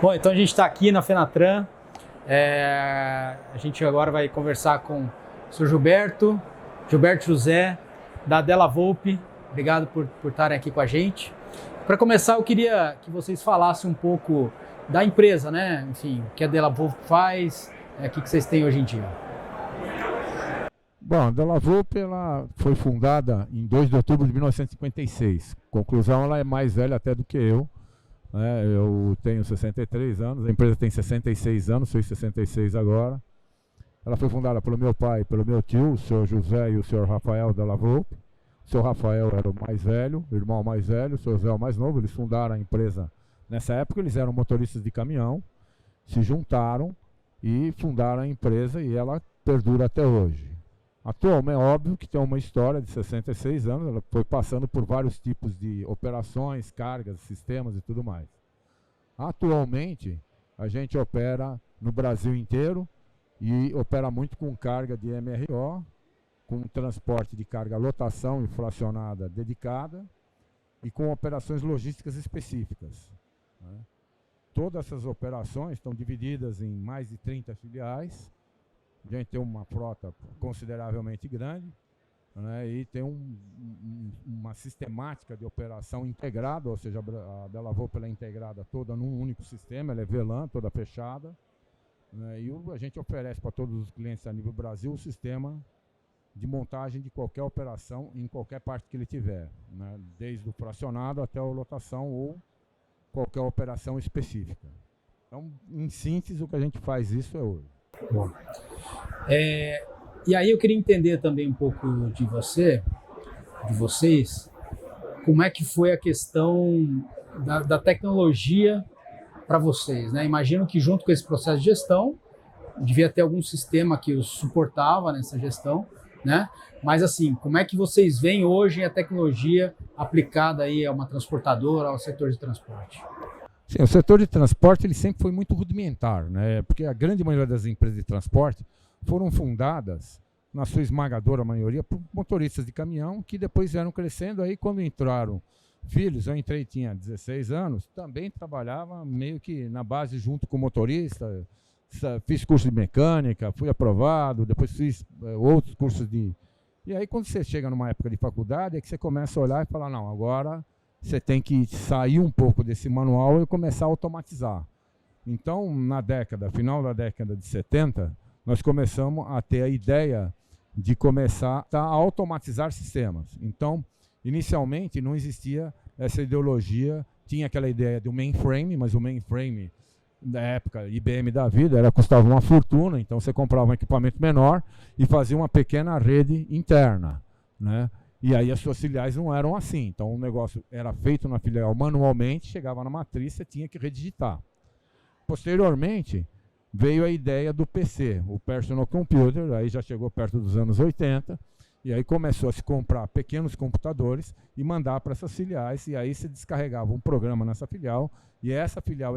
Bom, então a gente está aqui na Fenatran. A gente agora vai conversar com o Sr. Gilberto José, da Della Volpe. Obrigado por estarem aqui com a gente. Para começar, eu queria que vocês falassem um pouco da empresa, né? Enfim, o que a Della Volpe faz, o que vocês têm hoje em dia. Bom, a Della Volpe ela foi fundada em 2 de outubro de 1956. Conclusão, ela é mais velha até do que eu. Eu tenho 63 anos, a empresa tem 66 anos, fez 66 agora. Ela foi fundada pelo meu pai e pelo meu tio, o senhor José e o senhor Rafael Della Volpe. O senhor Rafael era o mais velho, o irmão mais velho, o senhor José o mais novo. Eles fundaram a empresa nessa época, eles eram motoristas de caminhão, se juntaram e fundaram a empresa e ela perdura até hoje. Atualmente, é óbvio que tem uma história de 66 anos, ela foi passando por vários tipos de operações, cargas, sistemas e tudo mais. Atualmente, a gente opera no Brasil inteiro e opera muito com carga de MRO, com transporte de carga lotação inflacionada dedicada e com operações logísticas específicas. Todas essas operações estão divididas em mais de 30 filiais. A gente tem uma frota consideravelmente grande, e tem uma sistemática de operação integrada, ou seja, a Della Volpe é integrada toda num único sistema, ela é VLAN, toda fechada, e a gente oferece para todos os clientes a nível Brasil o sistema de montagem de qualquer operação em qualquer parte que ele tiver, desde o fracionado até a lotação ou qualquer operação específica. Então, em síntese, o que a gente faz isso é hoje. Bom. E aí eu queria entender também um pouco de vocês, como é que foi a questão da tecnologia para vocês, né? Imagino que junto com esse processo de gestão, devia ter algum sistema que os suportava nessa gestão, né? Mas assim, como é que vocês veem hoje a tecnologia aplicada aí a uma transportadora, ao setor de transporte? Sim, o setor de transporte ele sempre foi muito rudimentar, né? Porque a grande maioria das empresas de transporte foram fundadas, na sua esmagadora maioria, por motoristas de caminhão que depois vieram crescendo. Aí quando entraram filhos, eu entrei, tinha 16 anos, também trabalhava meio que na base junto com o motorista, fiz curso de mecânica, fui aprovado, depois fiz outros cursos de... E aí quando você chega numa época de faculdade é que você começa a olhar e falar, não, agora... você tem que sair um pouco desse manual e começar a automatizar. Então, final da década de 70, nós começamos a ter a ideia de começar a automatizar sistemas. Então, inicialmente, não existia essa ideologia, tinha aquela ideia do mainframe, mas o mainframe da época, IBM da vida, custava uma fortuna, então você comprava um equipamento menor e fazia uma pequena rede interna, né? E aí as suas filiais não eram assim. Então o negócio era feito na filial manualmente, chegava na matriz, você tinha que redigitar. Posteriormente, veio a ideia do PC, o Personal Computer, aí já chegou perto dos anos 80, e aí começou a se comprar pequenos computadores e mandar para essas filiais, e aí se descarregava um programa nessa filial, e essa filial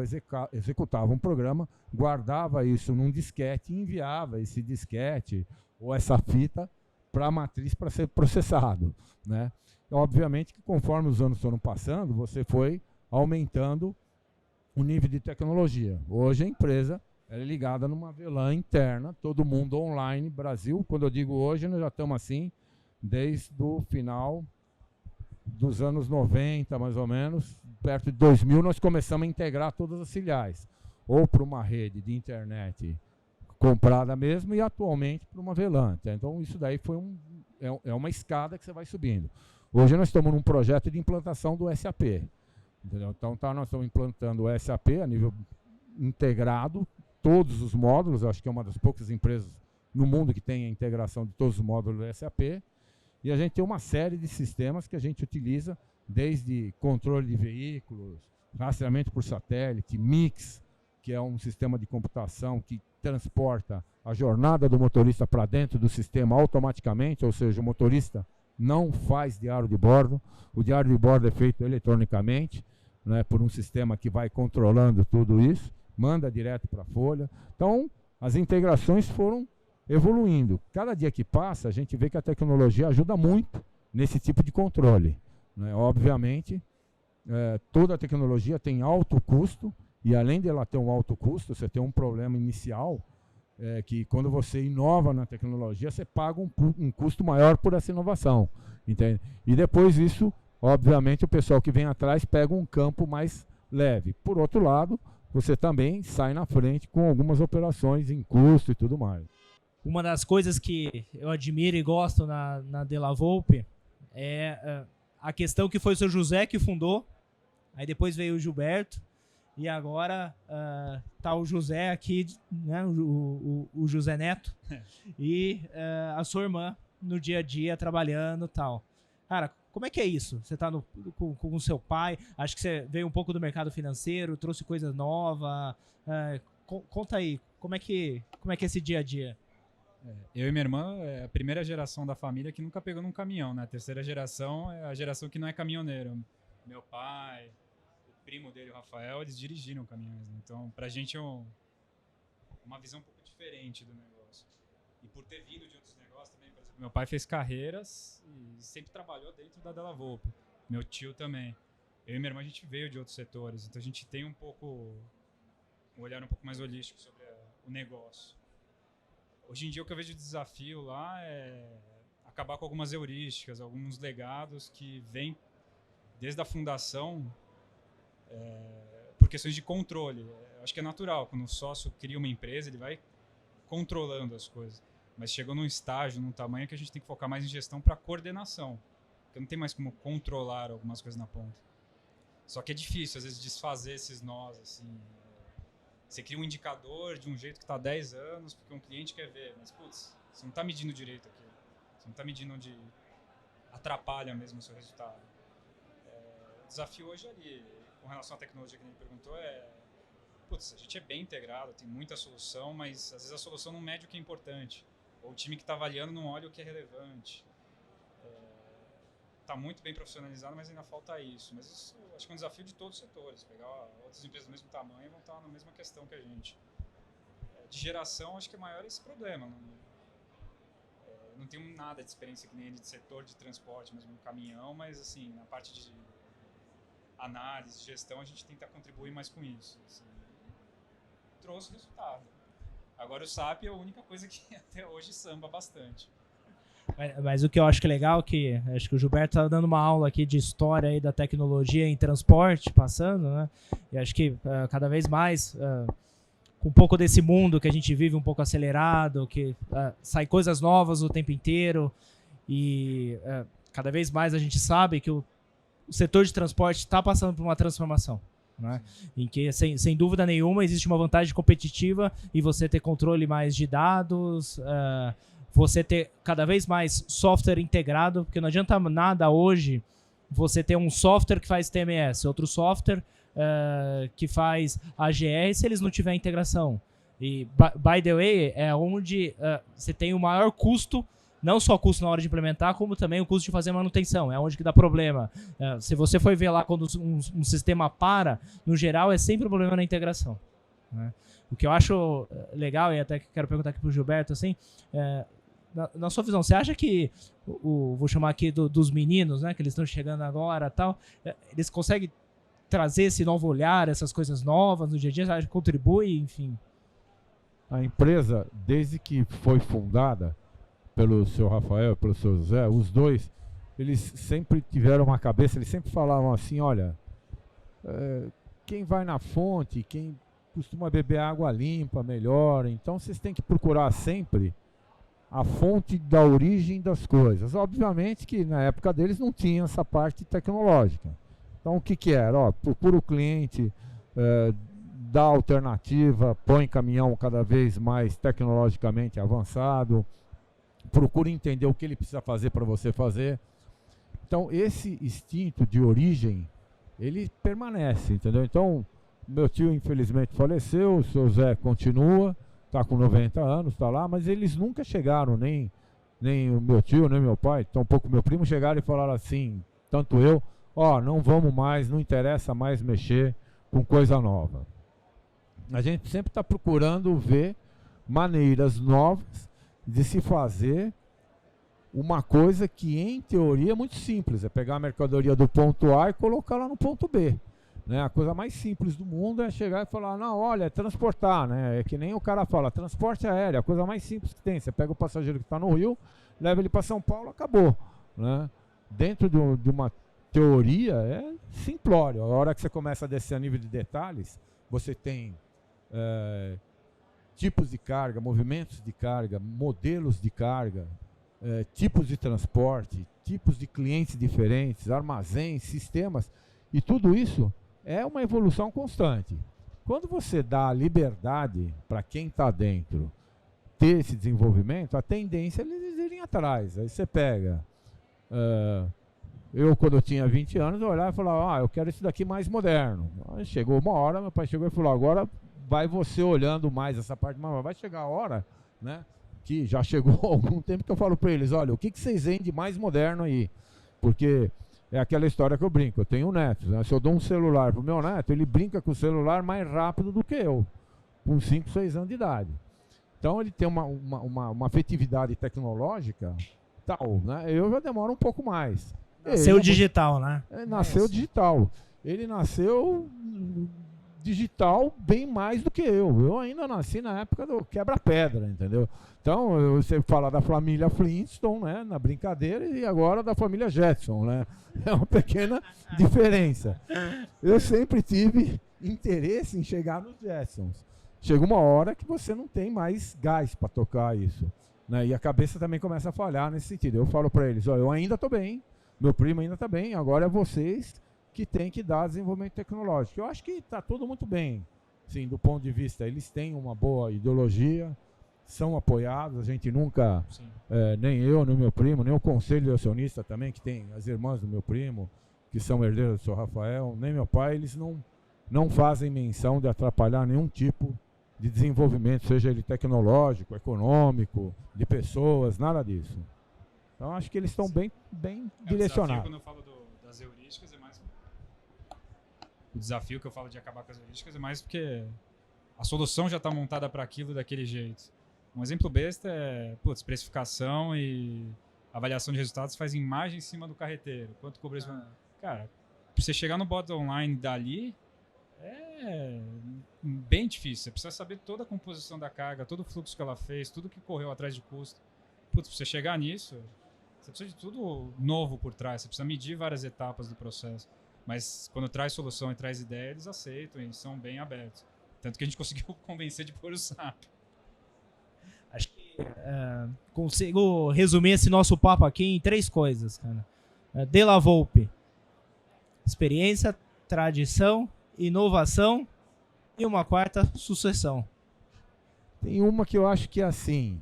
executava um programa, guardava isso num disquete e enviava esse disquete ou essa fita para a matriz para ser processado, né? Obviamente que conforme os anos foram passando, você foi aumentando o nível de tecnologia. Hoje a empresa é ligada numa VLAN interna, todo mundo online, Brasil. Quando eu digo hoje, nós já estamos assim, desde o final dos anos 90, mais ou menos, perto de 2000, nós começamos a integrar todas as filiais, ou para uma rede de internet comprada mesmo e atualmente para uma VLAN. Então isso daí foi uma escada que você vai subindo. Hoje nós estamos num projeto de implantação do SAP. Entendeu? Então nós estamos implantando o SAP a nível integrado, todos os módulos, acho que é uma das poucas empresas no mundo que tem a integração de todos os módulos do SAP. E a gente tem uma série de sistemas que a gente utiliza, desde controle de veículos, rastreamento por satélite, MIX, que é um sistema de computação que transporta a jornada do motorista para dentro do sistema automaticamente, ou seja, o motorista não faz diário de bordo, o diário de bordo é feito eletronicamente, né, por um sistema que vai controlando tudo isso, manda direto para a folha. Então, as integrações foram evoluindo. Cada dia que passa, a gente vê que a tecnologia ajuda muito nesse tipo de controle, né? Obviamente, toda a tecnologia tem alto custo E além dela ter um alto custo, você tem um problema inicial, que quando você inova na tecnologia, você paga um custo maior por essa inovação. Entende? E depois isso, obviamente, o pessoal que vem atrás pega um campo mais leve. Por outro lado, você também sai na frente com algumas operações em custo e tudo mais. Uma das coisas que eu admiro e gosto na Della Volpe é a questão que foi o seu José que fundou, aí depois veio o Gilberto, e agora tá o José aqui, né, o José Neto, e a sua irmã no dia a dia trabalhando e tal. Cara, como é que é isso? Você tá com o seu pai, acho que você veio um pouco do mercado financeiro, trouxe coisa nova. Conta aí, como é que é esse dia a dia? Eu e minha irmã é a primeira geração da família que nunca pegou num caminhão, né? A terceira geração é a geração que não é caminhoneiro. Meu pai, o primo dele, o Rafael, eles dirigiram caminhões, né? Então, pra gente é uma visão um pouco diferente do negócio. E por ter vindo de outros negócios também, por exemplo, meu pai fez carreiras e sempre trabalhou dentro da Della Volpe. Meu tio também. Eu e minha irmã, a gente veio de outros setores, então a gente tem um olhar um pouco mais holístico sobre o negócio. Hoje em dia o que eu vejo de desafio lá é acabar com algumas heurísticas, alguns legados que vêm desde a fundação por questões de controle. Eu acho que é natural, quando um sócio cria uma empresa, ele vai controlando as coisas. Mas chegou num estágio, num tamanho que a gente tem que focar mais em gestão para coordenação, porque não tem mais como controlar algumas coisas na ponta. Só que é difícil, às vezes, desfazer esses nós, assim. Você cria um indicador de um jeito que está há 10 anos, porque um cliente quer ver, mas, putz, você não está medindo direito aqui. Você não está medindo onde atrapalha mesmo o seu resultado. O desafio hoje ali, com relação à tecnologia que a gente perguntou, putz, a gente é bem integrado, tem muita solução, mas às vezes a solução não mede o que é importante. Ou o time que está avaliando não olha o que é relevante. Está muito bem profissionalizado, mas ainda falta isso. Mas isso acho que é um desafio de todos os setores. Pegar outras empresas do mesmo tamanho vão estar na mesma questão que a gente. De geração, acho que é maior esse problema. Não tenho nada de experiência que nem de setor de transporte, mesmo no caminhão, mas assim, na parte de análise, gestão, a gente tenta contribuir mais com isso. Assim, trouxe resultado. Agora o SAP é a única coisa que até hoje samba bastante. Mas o que eu acho que é legal, que acho que o Gilberto está dando uma aula aqui de história aí da tecnologia em transporte, passando, né? E acho que cada vez mais, com um pouco desse mundo que a gente vive um pouco acelerado, que sai coisas novas o tempo inteiro, e cada vez mais a gente sabe que o setor de transporte está passando por uma transformação, né? Em que, sem dúvida nenhuma, existe uma vantagem competitiva e você ter controle mais de dados, você ter cada vez mais software integrado, porque não adianta nada hoje você ter um software que faz TMS, outro software que faz AGR, se eles não tiverem integração. E, by the way, é onde você tem o maior custo, não só o custo na hora de implementar, como também o custo de fazer manutenção. É onde que dá problema. Se você for ver lá quando um sistema para, no geral, é sempre um problema na integração, né? O que eu acho legal, e até quero perguntar aqui para o Gilberto, assim, na sua visão, você acha que, vou chamar aqui dos meninos, né, que eles estão chegando agora e tal, eles conseguem trazer esse novo olhar, essas coisas novas no dia a dia, você acha que contribui, enfim? A empresa, desde que foi fundada pelo seu Rafael e pelo seu José, os dois, eles sempre tiveram uma cabeça, eles sempre falavam assim, olha, quem vai na fonte, quem costuma beber água limpa, melhor, então vocês têm que procurar sempre a fonte da origem das coisas. Obviamente que na época deles não tinha essa parte tecnológica. Então o que era? Procura o cliente, dá alternativa, põe caminhão cada vez mais tecnologicamente avançado, procura entender o que ele precisa fazer para você fazer. Então esse instinto de origem, ele permanece, entendeu? Então meu tio infelizmente faleceu, o seu Zé continua, está com 90 anos, está lá, mas eles nunca chegaram, nem o meu tio, nem meu pai, tampouco meu primo, chegaram e falaram assim, tanto eu, não vamos mais, não interessa mais mexer com coisa nova. A gente sempre está procurando ver maneiras novas de se fazer uma coisa que, em teoria, é muito simples, é pegar a mercadoria do ponto A e colocar lá no ponto B. né? A coisa mais simples do mundo é chegar e falar, não, olha, é transportar, né? É que nem o cara fala, transporte aéreo, a coisa mais simples que tem. Você pega o passageiro que está no Rio, leva ele para São Paulo, acabou, né? Dentro de uma teoria é simplório. A hora que você começa a descer a nível de detalhes, você tem tipos de carga, movimentos de carga, modelos de carga, tipos de transporte, tipos de clientes diferentes, armazéns, sistemas, e tudo isso é uma evolução constante. Quando você dá a liberdade para quem está dentro ter esse desenvolvimento, a tendência é eles irem atrás. Aí você pega... eu, quando eu tinha 20 anos, eu olhava e falava, eu quero isso daqui mais moderno. Aí chegou uma hora, meu pai chegou e falou, agora vai você olhando mais essa parte, mas vai chegar a hora, né, que já chegou há algum tempo que eu falo para eles, olha, o que vocês veem de mais moderno aí? Porque é aquela história que eu brinco, eu tenho netos, né? Se eu dou um celular pro meu neto, ele brinca com o celular mais rápido do que eu, com 5, 6 anos de idade. Então ele tem uma afetividade tecnológica tal, né? Eu já demoro um pouco mais. Nasceu digital, né? Nasceu digital. Ele nasceu digital bem mais do que eu. Eu ainda nasci na época do quebra-pedra, entendeu? Então, você fala da família Flintstone, né, na brincadeira, e agora da família Jetson, né? É uma pequena diferença. Eu sempre tive interesse em chegar nos Jetsons. Chega uma hora que você não tem mais gás para tocar isso, né? E a cabeça também começa a falhar nesse sentido. Eu falo para eles, olha, eu ainda estou bem, meu primo ainda está bem, agora é vocês que têm que dar desenvolvimento tecnológico. Eu acho que está tudo muito bem, sim, do ponto de vista, eles têm uma boa ideologia, são apoiados, a gente nunca, nem eu, nem meu primo, nem o conselho de acionista também, que tem as irmãs do meu primo, que são herdeiras do seu Rafael, nem meu pai, eles não fazem menção de atrapalhar nenhum tipo de desenvolvimento, seja ele tecnológico, econômico, de pessoas, nada disso. Então acho que eles estão bem direcionados. Quando eu falo das heurísticas, é mais... O desafio que eu falo de acabar com as heurísticas é mais porque a solução já está montada para aquilo daquele jeito. Um exemplo besta é, especificação e avaliação de resultados faz imagem em cima do carreteiro. Quanto cobra isso? Cara, pra você chegar no bottom line dali, é bem difícil. Você precisa saber toda a composição da carga, todo o fluxo que ela fez, tudo que correu atrás de custo. Pra você chegar nisso, você precisa de tudo novo por trás. Você precisa medir várias etapas do processo. Mas quando traz solução e traz ideia, eles aceitam e são bem abertos. Tanto que a gente conseguiu convencer de pôr o SAP. Acho que consigo resumir esse nosso papo aqui em 3 coisas, cara. Della Volpe: experiência, tradição, inovação e uma 4ª, sucessão. Tem uma que eu acho que é assim,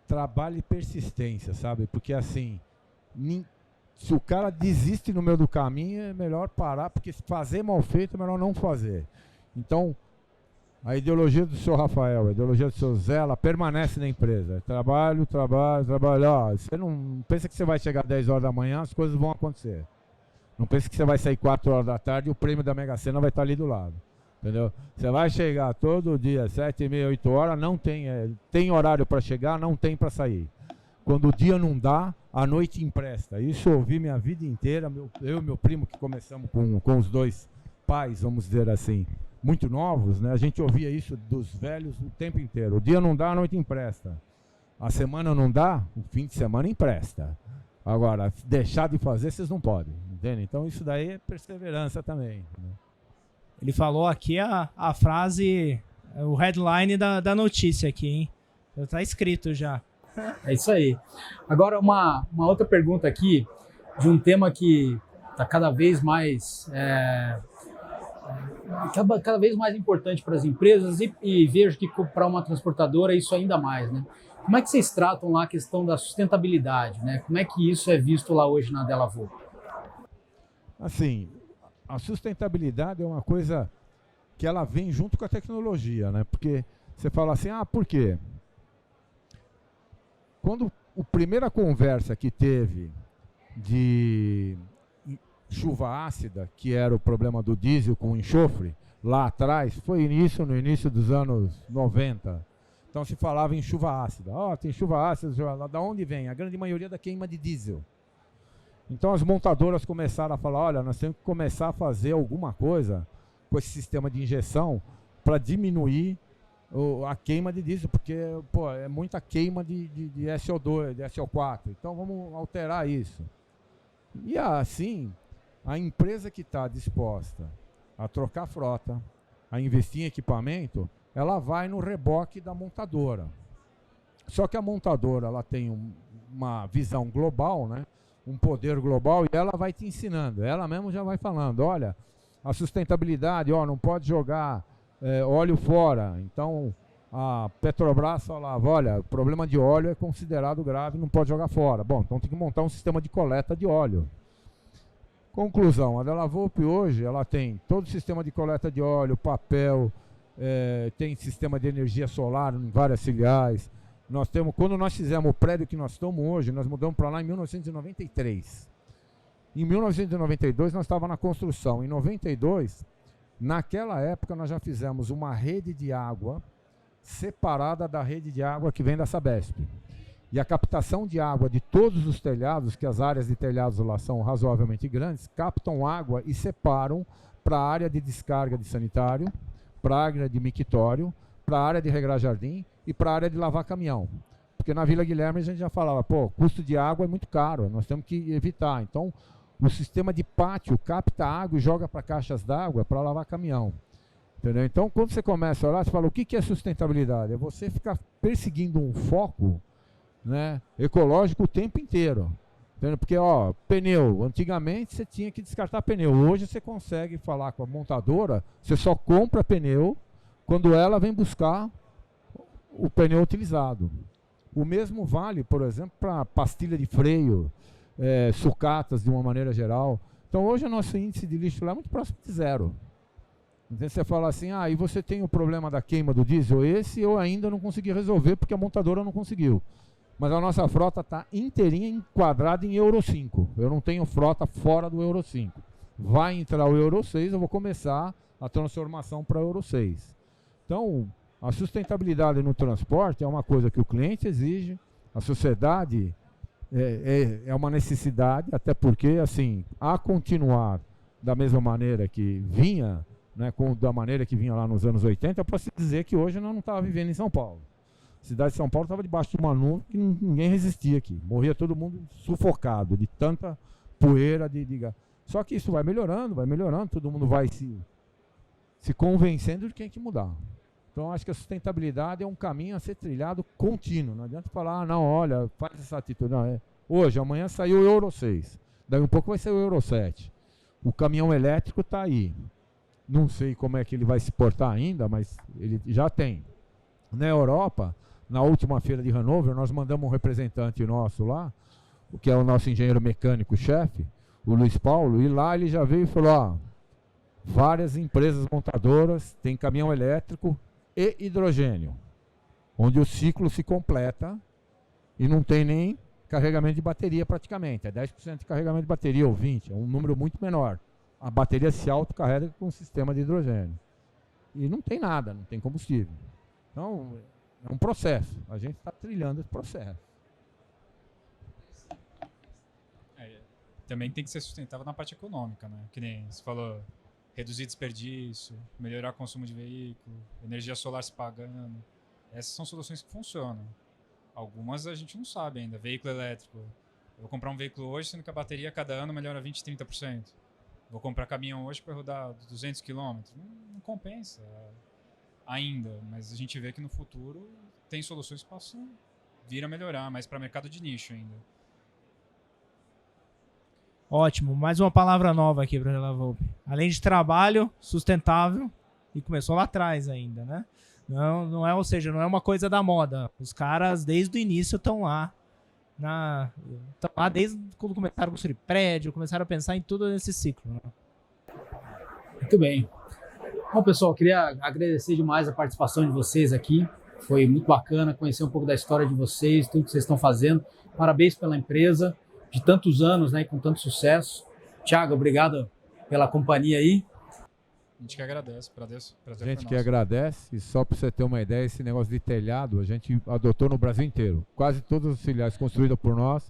trabalho e persistência, sabe? Porque assim, se o cara desiste no meio do caminho, é melhor parar, porque fazer mal feito é melhor não fazer. Então, a ideologia do seu Rafael, a ideologia do seu Zé, ela permanece na empresa. Trabalho, trabalho, trabalho. Ó, você não pensa que você vai chegar às 10 horas da manhã, as coisas vão acontecer. Não pensa que você vai sair 4 horas da tarde e o prêmio da Mega Sena vai estar ali do lado. Entendeu? Você vai chegar todo dia, 7h30, 8 horas, não tem, tem horário para chegar, não tem para sair. Quando o dia não dá, a noite empresta. Isso eu ouvi minha vida inteira. Eu e meu primo, que começamos com os 2 pais, vamos dizer assim, muito novos, né? A gente ouvia isso dos velhos o tempo inteiro. O dia não dá, a noite empresta. A semana não dá, o fim de semana empresta. Agora, deixar de fazer, vocês não podem, entende? Então isso daí é perseverança também, né? Ele falou aqui a frase, o headline da notícia aqui, hein? Já tá escrito já. É isso aí. Agora, uma outra pergunta aqui, de um tema que está cada vez mais... cada vez mais importante para as empresas e vejo que para uma transportadora isso ainda mais, né? Como é que vocês tratam lá a questão da sustentabilidade, né? Como é que isso é visto lá hoje na Della Volpe? Assim, a sustentabilidade é uma coisa que ela vem junto com a tecnologia, né? Porque você fala assim, por quê? Quando a primeira conversa que teve de chuva ácida, que era o problema do diesel com enxofre, lá atrás, foi no início dos anos 90. Então se falava em chuva ácida. Tem chuva ácida, da onde vem? A grande maioria da queima de diesel. Então as montadoras começaram a falar, olha, nós temos que começar a fazer alguma coisa com esse sistema de injeção para diminuir a queima de diesel, porque pô, é muita queima de SO2, de SO4. Então vamos alterar isso. E assim, a empresa que está disposta a trocar frota, a investir em equipamento, ela vai no reboque da montadora. Só que a montadora ela tem uma visão global, né? Um poder global, e ela vai te ensinando. Ela mesmo já vai falando, olha, a sustentabilidade, ó, não pode jogar óleo fora. Então a Petrobras falava, olha, o problema de óleo é considerado grave, não pode jogar fora. Bom, então tem que montar um sistema de coleta de óleo. Conclusão, a Della Volpe hoje ela tem todo o sistema de coleta de óleo, papel, tem sistema de energia solar em várias filiais. Nós temos, quando nós fizemos o prédio que nós estamos hoje, nós mudamos para lá em 1993. Em 1992 nós estávamos na construção. Em 92, naquela época nós já fizemos uma rede de água separada da rede de água que vem da Sabesp. E a captação de água de todos os telhados, que as áreas de telhados lá são razoavelmente grandes, captam água e separam para a área de descarga de sanitário, para a área de mictório, para a área de regrar jardim e para a área de lavar caminhão. Porque na Vila Guilherme a gente já falava, pô, custo de água é muito caro, nós temos que evitar. Então, o sistema de pátio capta água e joga para caixas d'água para lavar caminhão. Entendeu? Então, quando você começa a olhar, você fala, o que é sustentabilidade? É você ficar perseguindo um foco, né, ecológico o tempo inteiro. Entendeu? Porque, ó, pneu, antigamente você tinha que descartar pneu. Hoje você consegue falar com a montadora, você só compra pneu quando ela vem buscar o pneu utilizado. O mesmo vale, por exemplo, para pastilha de freio, sucatas de uma maneira geral. Então hoje o nosso índice de lixo lá é muito próximo de zero. Então você fala assim, e você tem o problema da queima do diesel, esse eu ainda não consegui resolver porque a montadora não conseguiu. Mas a nossa frota está inteirinha enquadrada em Euro 5. Eu não tenho frota fora do Euro 5. Vai entrar o Euro 6, eu vou começar a transformação para Euro 6. Então, a sustentabilidade no transporte é uma coisa que o cliente exige, a sociedade é uma necessidade, até porque, assim, a continuar da mesma maneira que vinha, né, da maneira que vinha lá nos anos 80, para se dizer que hoje nós não estávamos vivendo em São Paulo. A cidade de São Paulo estava debaixo de uma nuvem que ninguém resistia aqui. Morria todo mundo sufocado de tanta poeira. Só que isso vai melhorando, todo mundo vai se convencendo de que tem que mudar. Então acho que a sustentabilidade é um caminho a ser trilhado contínuo. Não adianta falar, não, olha, faz essa atitude. Não, hoje, amanhã saiu o Euro 6. Daí um pouco vai ser o Euro 7. O caminhão elétrico está aí. Não sei como é que ele vai se portar ainda, mas ele já tem. Na Europa, na última feira de Hannover, nós mandamos um representante nosso lá, que é o nosso engenheiro mecânico-chefe, o Luiz Paulo, e lá ele já veio e falou, várias empresas montadoras têm caminhão elétrico e hidrogênio, onde o ciclo se completa e não tem nem carregamento de bateria praticamente, é 10% de carregamento de bateria ou 20%, é um número muito menor. A bateria se autocarrega com um sistema de hidrogênio. E não tem nada, não tem combustível. Então, é um processo. A gente está trilhando esse processo. Também tem que ser sustentável na parte econômica, né? Que nem você falou, reduzir desperdício, melhorar o consumo de veículo, energia solar se pagando. Essas são soluções que funcionam. Algumas a gente não sabe ainda. Veículo elétrico. Eu vou comprar um veículo hoje, sendo que a bateria cada ano melhora 20%, 30%. Vou comprar caminhão hoje para rodar 200 km. Não compensa ainda, mas a gente vê que no futuro tem soluções que possam vir a melhorar, mas para mercado de nicho ainda. Ótimo, mais uma palavra nova aqui para a Della Volpe. Além de trabalho sustentável, e começou lá atrás ainda, né? Não é, ou seja, não é uma coisa da moda. Os caras desde o início estão lá desde quando começaram a construir prédio, começaram a pensar em tudo nesse ciclo, né? Muito bem. Bom, pessoal, queria agradecer demais a participação de vocês aqui. Foi muito bacana conhecer um pouco da história de vocês, tudo que vocês estão fazendo. Parabéns pela empresa, de tantos anos, né, com tanto sucesso. Thiago, obrigado pela companhia aí. A gente que agradece, prazer a gente que agradece, e só para você ter uma ideia, esse negócio de telhado a gente adotou no Brasil inteiro. Quase todas as filiais construídas por nós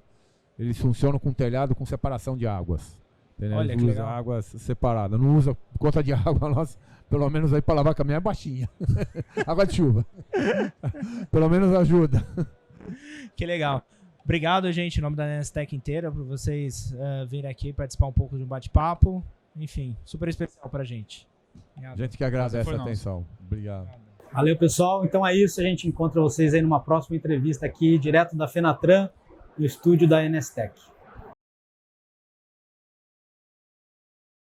eles funcionam com telhado com separação de águas. Entendeu? Olha, Eles que usam legal. águas separadas. Não usa conta de água, nossa, pelo menos aí para lavar caminhão é baixinha. Água de chuva. Pelo menos ajuda. Que legal. Obrigado, gente, em nome da Nestec inteira, por vocês virem aqui participar um pouco de um bate-papo. Enfim, super especial pra gente. A gente que agradece foi a nosso. atenção. Obrigado. Valeu, pessoal. Então é isso. A gente encontra vocês aí numa próxima entrevista aqui, direto da Fenatran, no estúdio da Nestec.